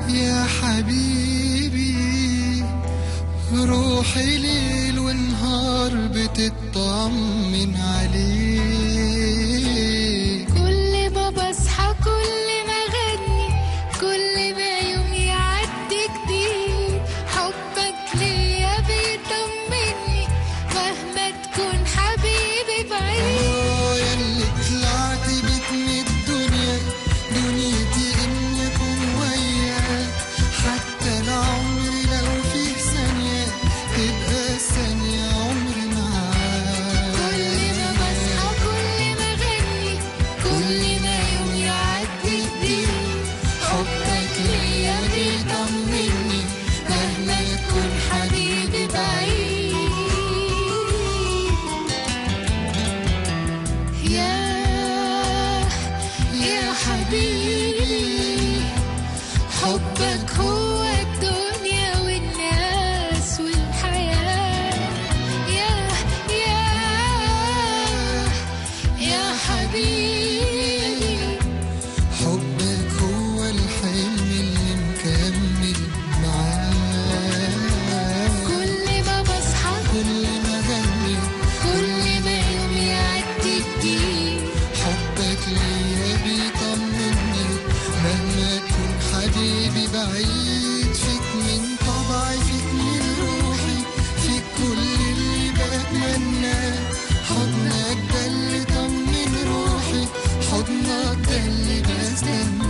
يا حبيبي، روحي ليل ونهار بتطمن عليك. كل ما بصحى كل ما غني كل ما يوم يعدي جديد، حبك ليا بيطمني مهما تكون حبيبي بعيد. ياللي طلعت بيك من الدنيا، دنيتي اني اكون وياك، حتى العمر لو فيه ثانية تبقى ثانية عمري معاك. كل ما بصحى كل ما غني كل ما يوم يعدي جديد، حبك ليا بيطمني مهما تكون حبيبي بعيد. يا حبيبي، حبك هو الدنيا والناس والحياة. يا حبيبي، حبك هو الحلم اللي مكمل معاك. كل ما بصحى كل ما غني كل ما يوم يعدي جديد، حبك ليا بيطمني مهما تكون حبيبي بعيد. فيك من طبعي، فيك من روحي، فيك كل اللي بتمناه. حضنك ده اللي طمن روحي، حضنك ده اللي بستناه.